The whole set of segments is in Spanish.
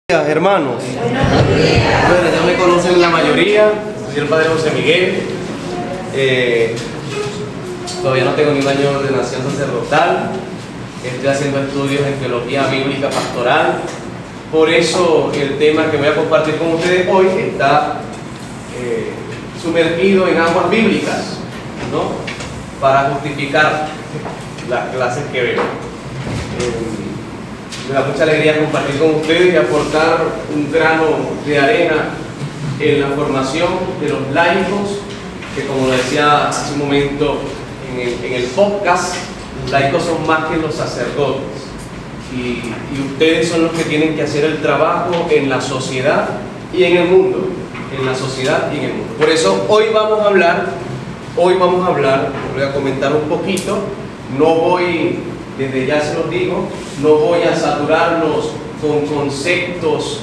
Hermanos, Bueno, ya me conocen la mayoría. Soy el padre José Miguel. Todavía no tengo ni un año de ordenación sacerdotal. Estoy haciendo estudios en teología bíblica pastoral. Por eso el tema que voy a compartir con ustedes hoy está sumergido en aguas bíblicas, ¿no? Para justificar las clases que veo. Me da mucha alegría compartir con ustedes y aportar un grano de arena en la formación de los laicos, que como lo decía hace un momento en el podcast, los laicos son más que los sacerdotes y ustedes son los que tienen que hacer el trabajo en la sociedad y en el mundo, en la sociedad y en el mundo. Por eso hoy vamos a hablar, voy a comentar un poquito, no voy... Desde ya se los digo, no voy a saturarlos con conceptos,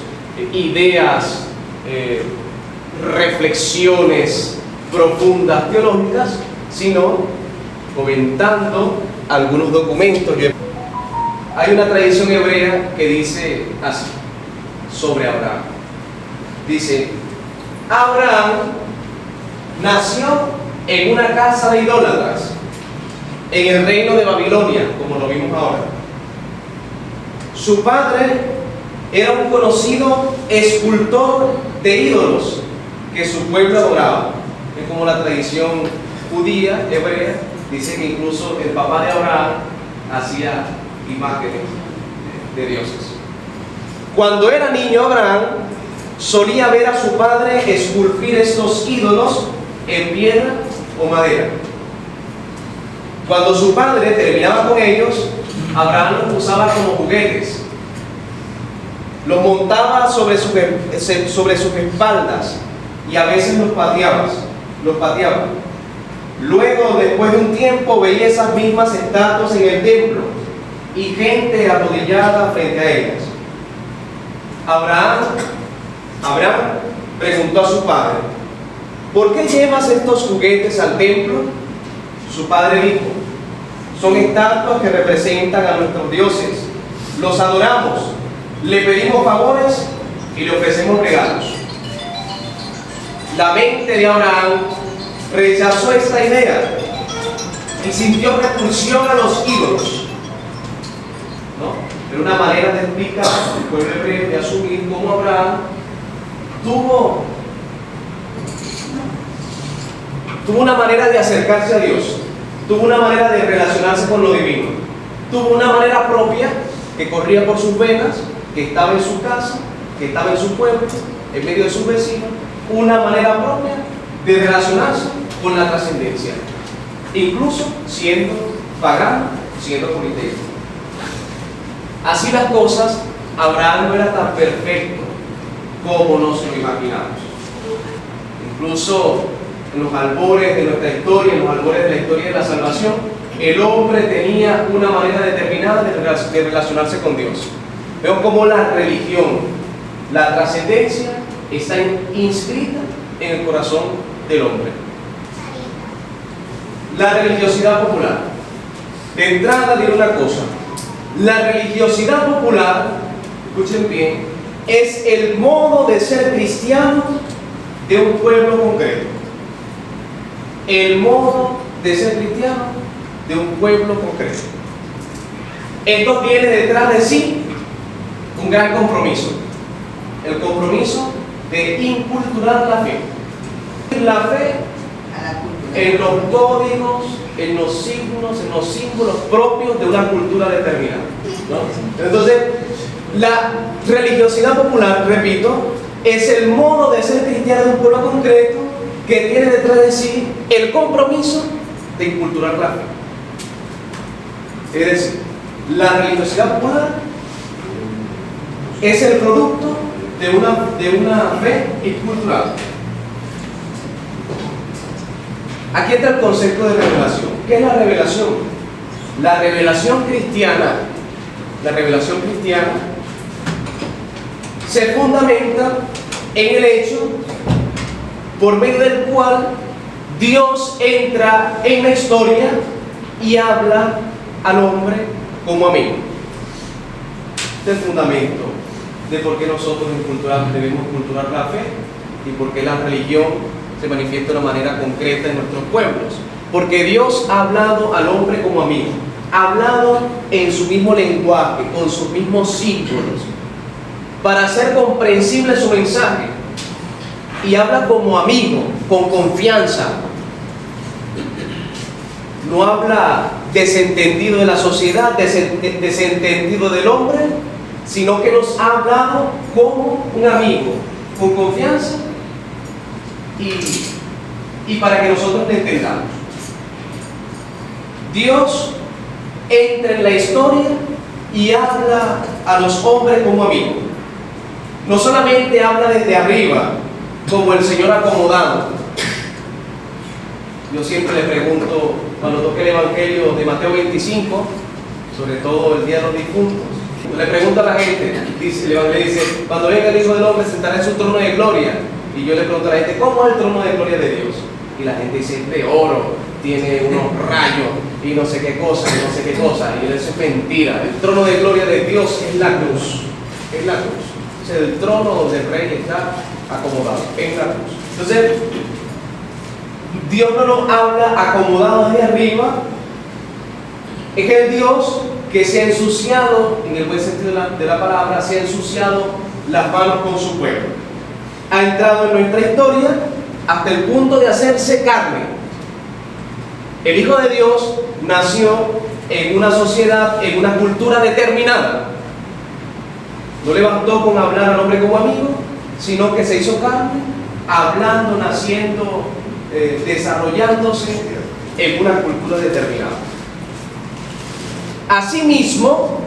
ideas, reflexiones profundas teológicas, sino comentando algunos documentos. Hay una tradición hebrea que dice así, sobre Abraham. Dice, Abraham nació en una casa de idólatras, en el reino de Babilonia, como lo vimos ahora. Su padre era un conocido escultor de ídolos que su pueblo adoraba. Es como la tradición judía, hebrea, dice que incluso el papá de Abraham hacía imágenes de dioses. Cuando era niño, Abraham solía ver a su padre esculpir estos ídolos en piedra o madera. Cuando su padre terminaba con ellos, Abraham los usaba como juguetes. Los montaba sobre sus espaldas y a veces los pateaba. Luego, después de un tiempo, veía esas mismas estatuas en el templo y gente arrodillada frente a ellas. Abraham preguntó a su padre, ¿por qué llevas estos juguetes al templo? Su padre dijo, son estatuas que representan a nuestros dioses. Los adoramos, le pedimos favores y le ofrecemos regalos. La mente de Abraham rechazó esta idea y sintió repulsión a los ídolos, ¿no? Era una manera de explicar al pueblo hebreo, de asumir cómo Abraham tuvo una manera de acercarse a Dios, tuvo una manera de relacionarse con lo divino, tuvo una manera propia que corría por sus venas, que estaba en su casa, que estaba en su pueblo, en medio de sus vecinos, una manera propia de relacionarse con la trascendencia, incluso siendo pagano, siendo politeísta. Así las cosas, Abraham no era tan perfecto como nos lo imaginamos. Incluso en los albores de nuestra historia, en los albores de la historia de la salvación, el hombre tenía una manera determinada de relacionarse con Dios. Veo cómo la religión, la trascendencia, está inscrita en el corazón del hombre. La religiosidad popular. De entrada diré una cosa, la religiosidad popular, escuchen bien, es el modo de ser cristiano de un pueblo concreto. El modo de ser cristiano de un pueblo concreto. Esto tiene detrás de sí un gran compromiso, el compromiso de inculturar la fe. La fe en los códigos, en los signos, en los símbolos propios de una cultura determinada, ¿no? Entonces, la religiosidad popular, repito, es el modo de ser cristiano de un pueblo concreto que tiene detrás de sí el compromiso de inculturar la fe. Es decir, la religiosidad popular es el producto de una fe incultural. Aquí entra el concepto de revelación. ¿Qué es la revelación? La revelación cristiana se fundamenta en el hecho por medio del cual Dios entra en la historia y habla al hombre como amigo. Este es el fundamento de por qué nosotros debemos culturar la fe y por qué la religión se manifiesta de una manera concreta en nuestros pueblos. Porque Dios ha hablado al hombre como amigo, ha hablado en su mismo lenguaje, con sus mismos símbolos, para hacer comprensible su mensaje. Y habla como amigo, con confianza. No habla desentendido de la sociedad, desentendido del hombre, sino que nos ha hablado como un amigo, con confianza y para que nosotros le entendamos. Dios entra en la historia y habla a los hombres como amigos. No solamente habla desde arriba, como el Señor acomodado. Yo siempre le pregunto, cuando toque el Evangelio de Mateo 25, sobre todo el Día de los Difuntos, le pregunto a la gente, el Evangelio dice, cuando venga el Hijo del Hombre sentará en su trono de gloria. Y yo le pregunto a la gente, ¿cómo es el trono de gloria de Dios? Y la gente dice, es de oro, tiene unos rayos y no sé qué cosa, y no sé qué cosa. Y eso es mentira. El trono de gloria de Dios es la cruz. Es la cruz. O sea, el trono donde el rey está acomodado, en la cruz. Entonces, Dios no nos habla acomodado desde arriba. Es el Dios que se ha ensuciado, en el buen sentido de la palabra, se ha ensuciado las manos con su pueblo. Ha entrado en nuestra historia hasta el punto de hacerse carne. El Hijo de Dios nació en una sociedad, en una cultura determinada. No le bastó con hablar al hombre como amigo, sino que se hizo carne, hablando, naciendo, desarrollándose en una cultura determinada. Asimismo,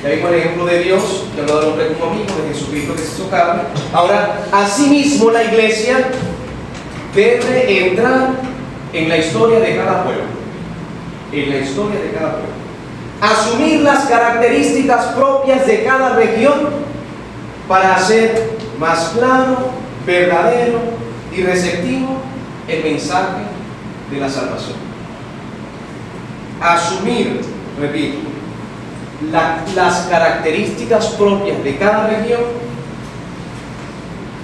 ya vimos el ejemplo de Dios, que habló del hombre como amigo, de Jesucristo que se hizo carne. Ahora, asimismo, la iglesia debe entrar en la historia de cada pueblo. En la historia de cada pueblo. Asumir las características propias de cada región para hacer más claro, verdadero y receptivo el mensaje de la salvación. Asumir, repito, las características propias de cada región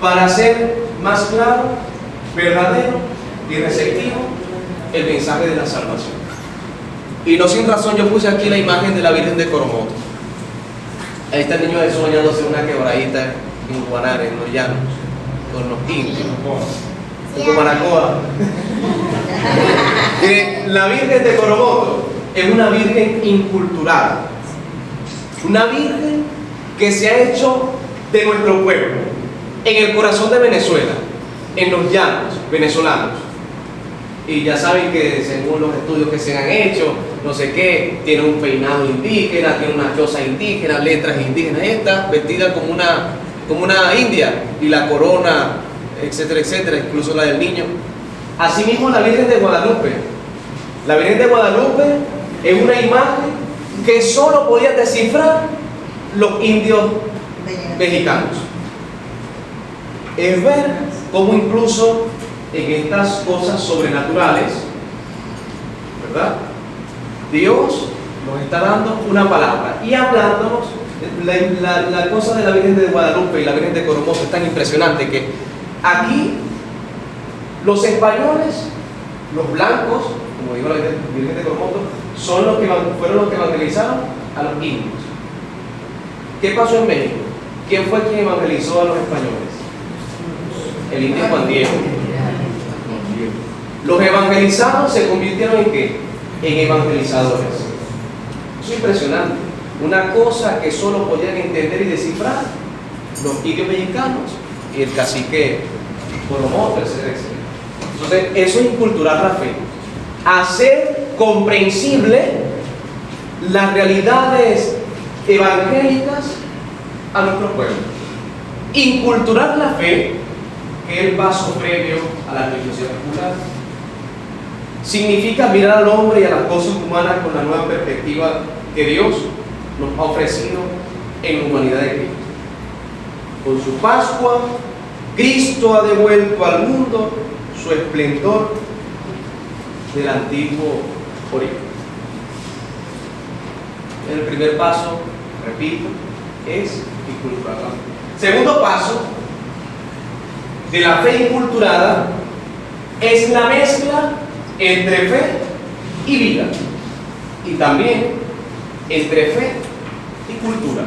para hacer más claro, verdadero y receptivo el mensaje de la salvación. Y no sin razón yo puse aquí la imagen de la Virgen de Coromoto. Ahí está el niño Jesús bañándose en una quebradita en Guanare, en los llanos, con los indios, en Comanacoa. La Virgen de Coromoto es una virgen incultural, una virgen que se ha hecho de nuestro pueblo, en el corazón de Venezuela, en los llanos venezolanos. Y ya saben que según los estudios que se han hecho, no sé qué, tiene un peinado indígena, tiene una choza indígena, letras indígenas, esta vestida como una india, y la corona, etcétera, etcétera, incluso la del niño. Asimismo, la Virgen de Guadalupe. La Virgen de Guadalupe es una imagen que solo podían descifrar los indios mexicanos. Es ver cómo incluso en estas cosas sobrenaturales, ¿verdad?, Dios nos está dando una palabra y hablándonos. La cosa de la Virgen de Guadalupe y la Virgen de Coromoto es tan impresionante que aquí los españoles, los blancos, como digo la Virgen de Coromoto, fueron los que evangelizaron a los indios. ¿Qué pasó en México? ¿Quién fue quien evangelizó a los españoles? El indio Juan Diego. Los evangelizados se convirtieron en ¿qué? En evangelizadores. Eso es impresionante. Una cosa que solo podían entender y descifrar los indios mexicanos y el cacique Coromoto, etcétera, etcétera. Entonces, eso es inculturar la fe. Hacer comprensible las realidades evangélicas a nuestro pueblo. Inculturar la fe, que es el paso previo a la religiosidad popular, significa mirar al hombre y a las cosas humanas con la nueva perspectiva que Dios nos ha ofrecido en la humanidad de Cristo. Con su Pascua, Cristo ha devuelto al mundo su esplendor del antiguo origen. El primer paso, repito, es inculcar la fe. Segundo paso de la fe inculturada es la mezcla entre fe y vida, y también entre fe y cultura,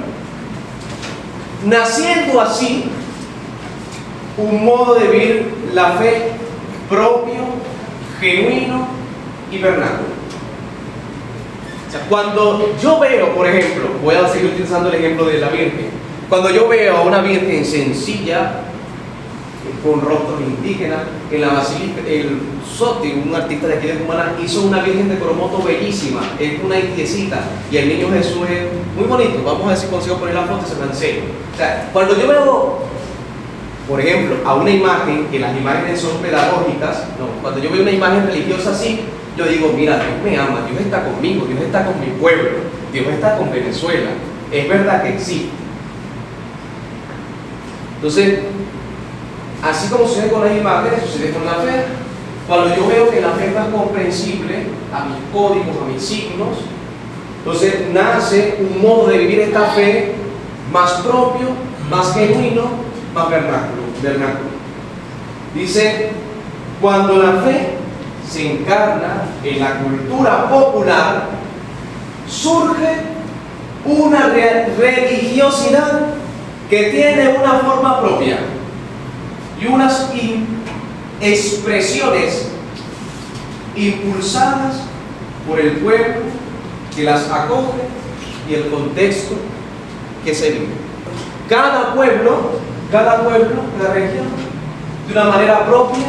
naciendo así un modo de vivir la fe propio, genuino y vernáculo. O sea, cuando yo veo, por ejemplo, voy a seguir utilizando el ejemplo de la Virgen, cuando yo veo a una Virgen sencilla, con rostros indígenas, en la basílica, el Sotti, un artista de aquí de Cumaná, hizo una Virgen de Coromoto bellísima, es una indiecita, y el niño Jesús es muy bonito. Vamos a ver si consigo poner la foto y se la enseño. O sea, cuando yo veo, por ejemplo, a una imagen, que las imágenes son pedagógicas, no, cuando yo veo una imagen religiosa así, yo digo, mira, Dios me ama, Dios está conmigo, Dios está con mi pueblo, Dios está con Venezuela, es verdad que existe. Entonces, así como sucede con las imágenes, sucede con la fe. Cuando yo veo que la fe es más comprensible a mis códigos, a mis signos, entonces nace un modo de vivir esta fe más propio, más genuino, más vernáculo. Dice, cuando la fe se encarna en la cultura popular, surge una religiosidad que tiene una forma propia y unas expresiones impulsadas por el pueblo que las acoge y el contexto que se vive. Cada pueblo, cada región, de una manera propia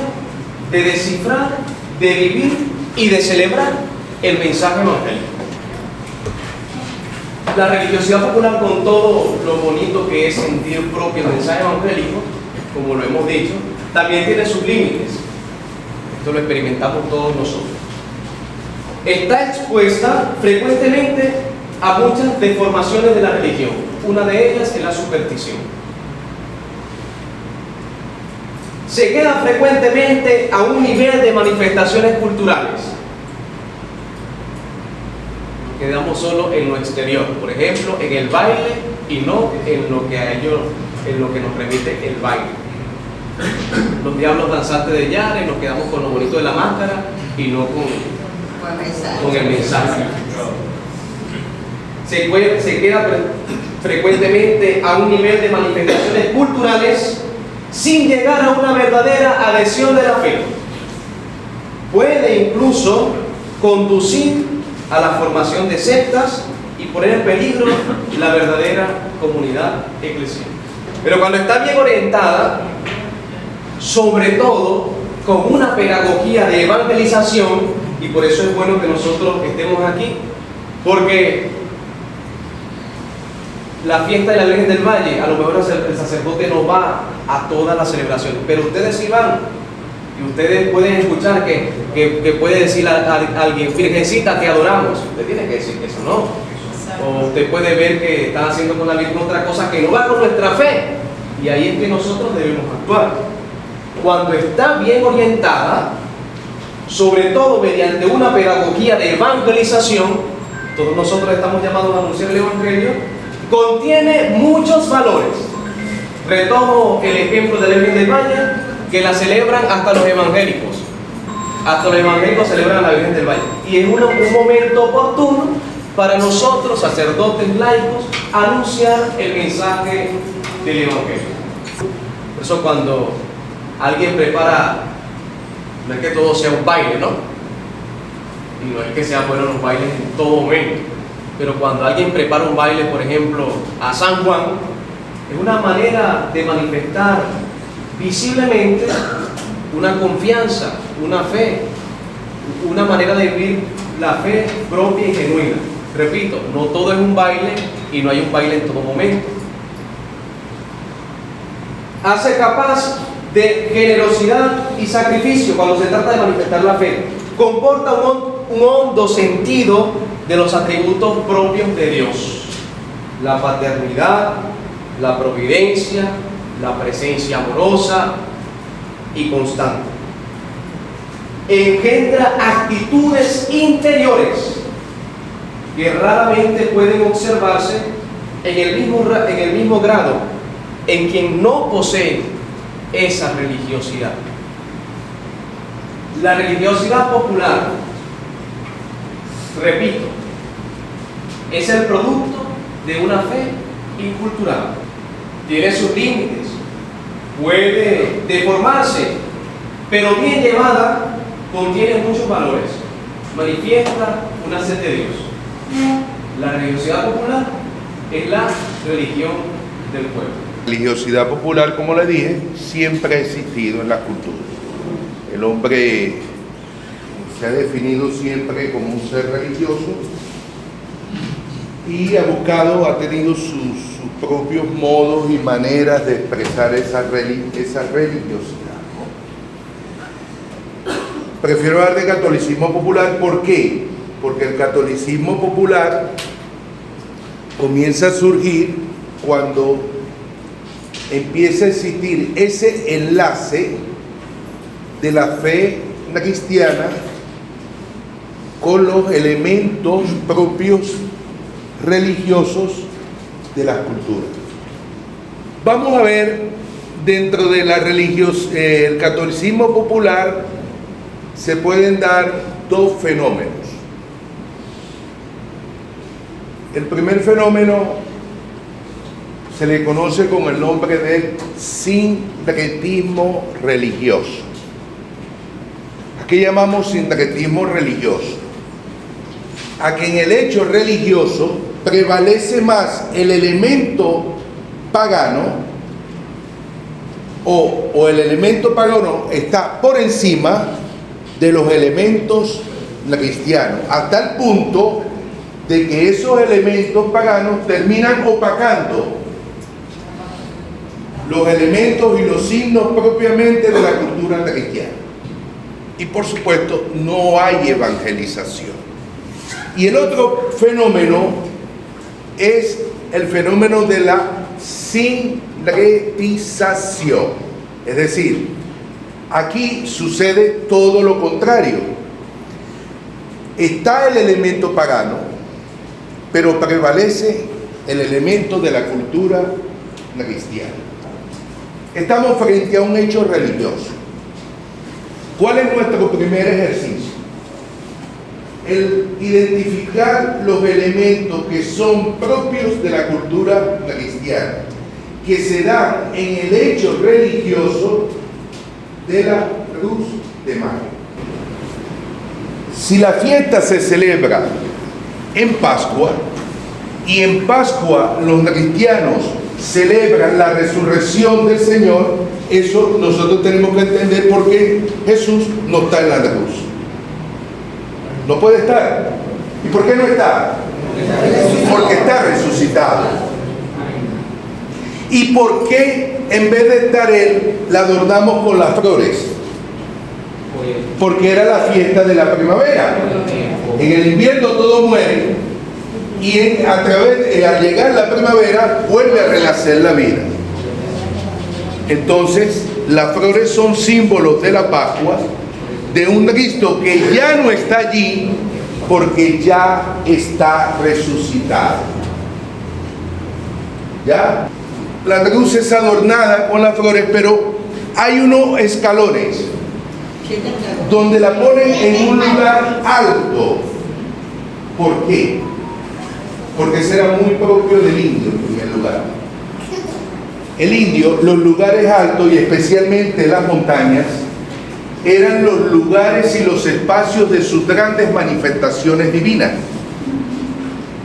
de descifrar, de vivir y de celebrar el mensaje evangélico. La religiosidad popular, con todo lo bonito que es sentir propio el mensaje evangélico, como lo hemos dicho, también tiene sus límites. Esto lo experimentamos todos nosotros. Está expuesta frecuentemente a muchas deformaciones de la religión. Una de ellas es la superstición. Se queda frecuentemente a un nivel de manifestaciones culturales. Nos quedamos solo en lo exterior, por ejemplo, en el baile, y no en lo que a ellos, en lo que nos remite el baile. Los diablos danzantes de Yare, nos quedamos con lo bonito de la máscara y no con el mensaje. Se queda frecuentemente a un nivel de manifestaciones culturales sin llegar a una verdadera adhesión de la fe. Puede incluso conducir a la formación de sectas y poner en peligro la verdadera comunidad eclesial. Pero cuando está bien orientada, sobre todo con una pedagogía de evangelización, y por eso es bueno que nosotros estemos aquí, porque la fiesta de la Virgen del Valle, a lo mejor el sacerdote no va a todas las celebraciones, pero ustedes sí van, y ustedes pueden escuchar que puede decir a alguien, Virgencita, te adoramos. Usted tiene que decir que eso no. O usted puede ver que están haciendo con la Virgen otra cosa que no va con nuestra fe, y ahí es que nosotros debemos actuar. Cuando está bien orientada, sobre todo mediante una pedagogía de evangelización, todos nosotros estamos llamados a anunciar el Evangelio, contiene muchos valores. Retomo el ejemplo de la Virgen del Valle, que la celebran hasta los evangélicos. Hasta los evangélicos celebran a la Virgen del Valle. Y es un momento oportuno para nosotros, sacerdotes laicos, anunciar el mensaje del Evangelio. Por eso cuando alguien prepara, no es que todo sea un baile, ¿no? Y no es que sean buenos los bailes en todo momento, pero cuando alguien prepara un baile, por ejemplo, a San Juan, es una manera de manifestar visiblemente una confianza, una fe, una manera de vivir la fe propia y genuina. Repito, no todo es un baile y no hay un baile en todo momento. Hace capaz de generosidad y sacrificio cuando se trata de manifestar la fe. Comporta un hondo sentido de los atributos propios de Dios: la paternidad, la providencia, la presencia amorosa y constante. Engendra actitudes interiores que raramente pueden observarse en el mismo grado en quien no posee esa religiosidad. La religiosidad popular, repito, es el producto de una fe incultural. Tiene sus límites, puede deformarse, pero bien llevada contiene muchos valores, manifiesta una sed de Dios. La religiosidad popular es la religión del pueblo. La religiosidad popular, como le dije, siempre ha existido en la cultura. El hombre se ha definido siempre como un ser religioso y ha tenido sus propios modos y maneras de expresar esa religiosidad. Prefiero hablar de catolicismo popular. ¿Por qué? Porque el catolicismo popular comienza a surgir cuando empieza a existir ese enlace de la fe cristiana con los elementos propios religiosos de las culturas. Vamos a ver, dentro de el catolicismo popular se pueden dar dos fenómenos. El primer fenómeno se le conoce con el nombre de sincretismo religioso. ¿A qué llamamos sincretismo religioso? A que en el hecho religioso prevalece más el elemento pagano o el elemento pagano está por encima de los elementos cristianos, hasta el punto de que esos elementos paganos terminan opacando los elementos y los signos propiamente de la cultura cristiana. Y por supuesto no hay evangelización. Y el otro fenómeno es el fenómeno de la sincretización. Es decir, aquí sucede todo lo contrario. Está el elemento pagano, pero prevalece el elemento de la cultura cristiana. Estamos frente a un hecho religioso. ¿Cuál es nuestro primer ejercicio? El identificar los elementos que son propios de la cultura cristiana, que se dan en el hecho religioso de la Cruz de Mayo. Si la fiesta se celebra en Pascua, y en Pascua los cristianos celebran la resurrección del Señor, eso nosotros tenemos que entender por qué Jesús no está en la cruz. No puede estar. ¿Y por qué no está? Porque está resucitado. ¿Y por qué en vez de estar Él, la adornamos con las flores? Porque era la fiesta de la primavera. En el invierno todo muere y al llegar la primavera vuelve a renacer la vida. Entonces, las flores son símbolos de la Pascua, de un Cristo que ya no está allí porque ya está resucitado. ¿Ya? La cruz es adornada con las flores, pero hay unos escalones donde la ponen en un lugar alto. ¿Por qué? Porque ese era muy propio del indio en el lugar. El indio, los lugares altos y especialmente las montañas, eran los lugares y los espacios de sus grandes manifestaciones divinas.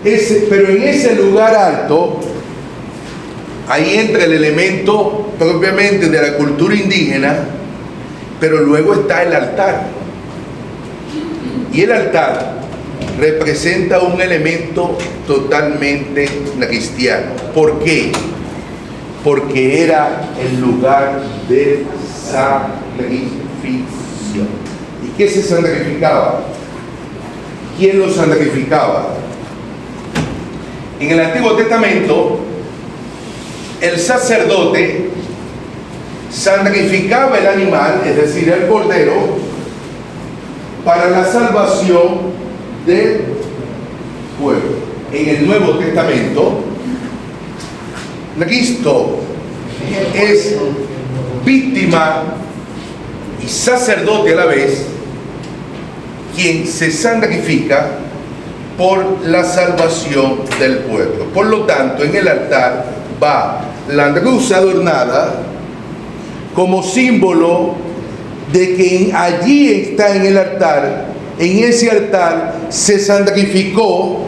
Pero en ese lugar alto, ahí entra el elemento propiamente de la cultura indígena, pero luego está el altar. Y el altar representa un elemento totalmente cristiano. ¿Por qué? Porque era el lugar de sacrificio. ¿Y qué se sacrificaba? ¿Quién lo sacrificaba? En el Antiguo Testamento, el sacerdote sacrificaba el animal, es decir, el cordero, para la salvación del pueblo. En el Nuevo Testamento, Cristo es víctima y sacerdote a la vez, quien se sacrifica por la salvación del pueblo. Por lo tanto, en el altar va la cruz adornada como símbolo de que allí está en el altar, en ese altar se sacrificó.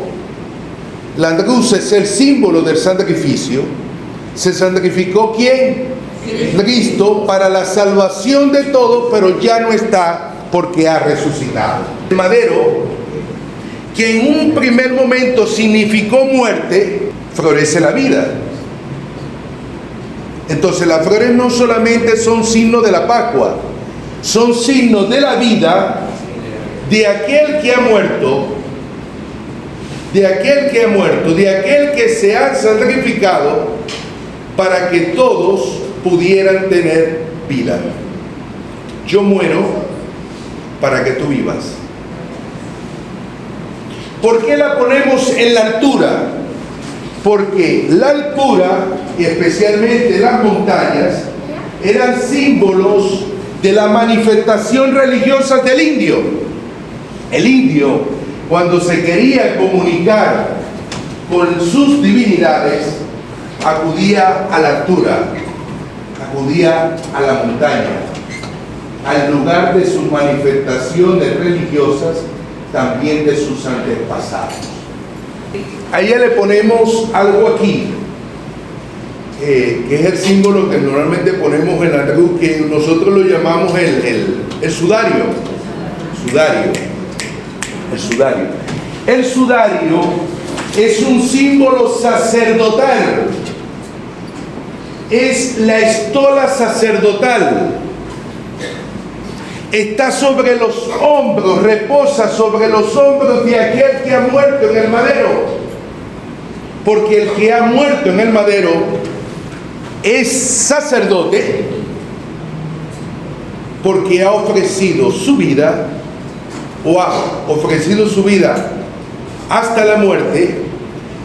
La cruz es el símbolo del sacrificio. ¿Se sacrificó quién? Cristo, para la salvación de todos, pero ya no está porque ha resucitado. El madero, que en un primer momento significó muerte, florece la vida. Entonces las flores no solamente son signos de la Pascua, son signos de la vida de aquel que ha muerto, de aquel que se ha sacrificado para que todos pudieran tener vida. Yo muero para que tú vivas. ¿Por qué la ponemos en la altura? Porque la altura, y especialmente las montañas, eran símbolos de la manifestación religiosa del indio. El indio, cuando se quería comunicar con sus divinidades, acudía a la altura, acudía a la montaña, al lugar de sus manifestaciones religiosas, también de sus antepasados. A ella le ponemos algo aquí, que es el símbolo que normalmente ponemos en la cruz, que nosotros lo llamamos el sudario. El sudario es un símbolo sacerdotal, es la estola sacerdotal. Está sobre los hombros, reposa sobre los hombros de aquel que ha muerto en el madero. Porque el que ha muerto en el madero es sacerdote, porque ha ofrecido su vida, o ha ofrecido su vida hasta la muerte,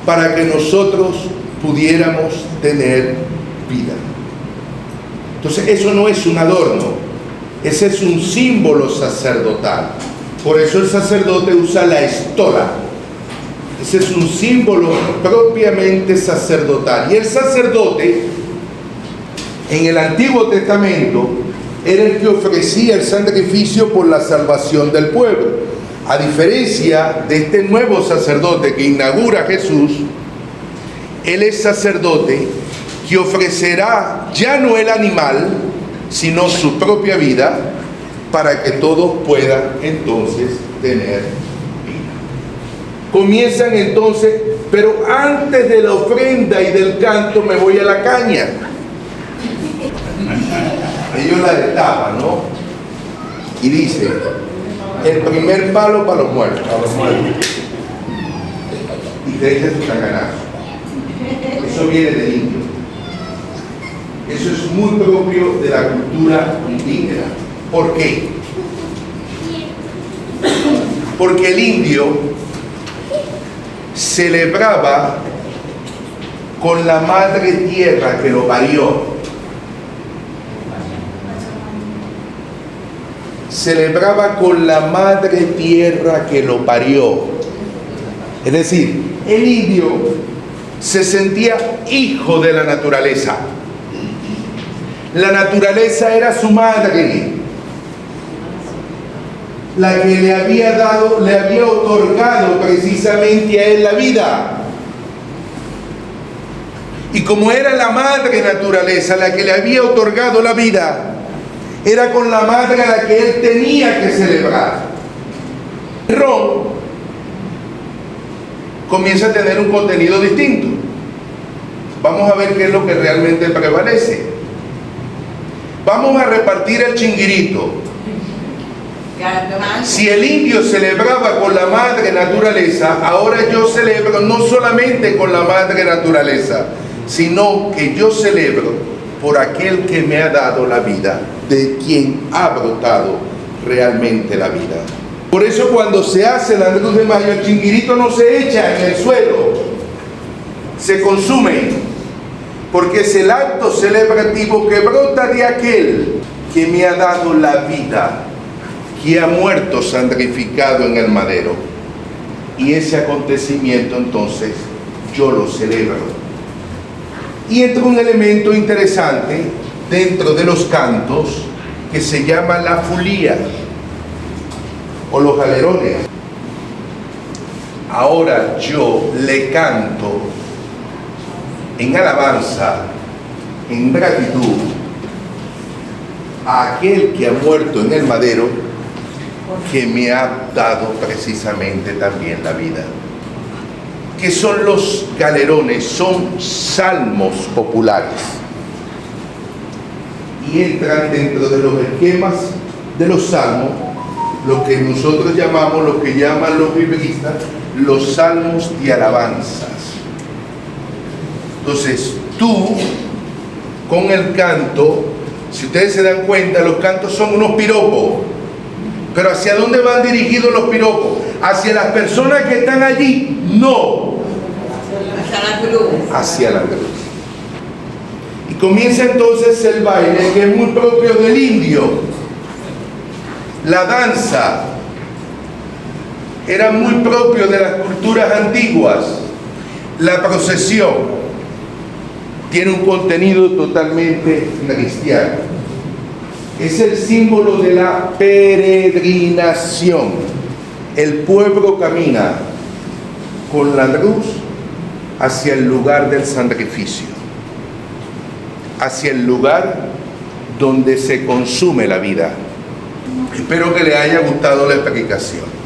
para que nosotros pudiéramos tener vida. Entonces eso no es un adorno, ese es un símbolo sacerdotal. Por eso el sacerdote usa la estola. Ese es un símbolo propiamente sacerdotal. Y el sacerdote, en el Antiguo Testamento, era el que ofrecía el sacrificio por la salvación del pueblo. A diferencia de este nuevo sacerdote que inaugura Jesús, él es sacerdote que ofrecerá ya no el animal, sino su propia vida, para que todos puedan entonces tener vida. Comienzan entonces, pero antes de la ofrenda y del canto me voy a la caña. Ellos la destapan, ¿no? Y dice, el primer palo para los muertos. Y te echa su canganazo. Eso viene del indio. Eso es muy propio de la cultura indígena. ¿Por qué? Porque el indio celebraba con la madre tierra que lo parió. Celebraba con la madre tierra que lo parió. Es decir, el indio se sentía hijo de la naturaleza. La naturaleza era su madre, la que le había otorgado precisamente a él la vida. Y como era la madre naturaleza la que le había otorgado la vida, era con la madre a la que él tenía que celebrar. El ron comienza a tener un contenido distinto. Vamos a ver qué es lo que realmente prevalece. Vamos a repartir el chinguirito. Si el indio celebraba con la madre naturaleza, ahora yo celebro no solamente con la madre naturaleza, sino que yo celebro por aquel que me ha dado la vida, de quien ha brotado realmente la vida. Por eso cuando se hace la cruz de mayo, el chinguirito no se echa en el suelo, se consume. porque es el acto celebrativo que brota de aquel que me ha dado la vida, que ha muerto santificado en el madero. Y ese acontecimiento entonces yo lo celebro. Y entra un elemento interesante dentro de los cantos que se llama la fulía o los alerones. Ahora yo le canto en alabanza, en gratitud a aquel que ha muerto en el madero, que me ha dado precisamente también la vida. ¿Qué son los galerones? Son salmos populares y entran dentro de los esquemas de los salmos, lo que nosotros llamamos, lo que llaman los biblistas, los salmos de alabanzas. Entonces tú, con el canto, si ustedes se dan cuenta, los cantos son unos piropos. Pero ¿hacia dónde van dirigidos los piropos? ¿Hacia las personas que están allí? No. Hacia la cruz. Hacia la cruz. Y comienza entonces el baile, que es muy propio del indio. La danza era muy propio de las culturas antiguas. La procesión tiene un contenido totalmente cristiano. Es el símbolo de la peregrinación. El pueblo camina con la cruz hacia el lugar del sacrificio, hacia el lugar donde se consume la vida. Espero que les haya gustado la explicación.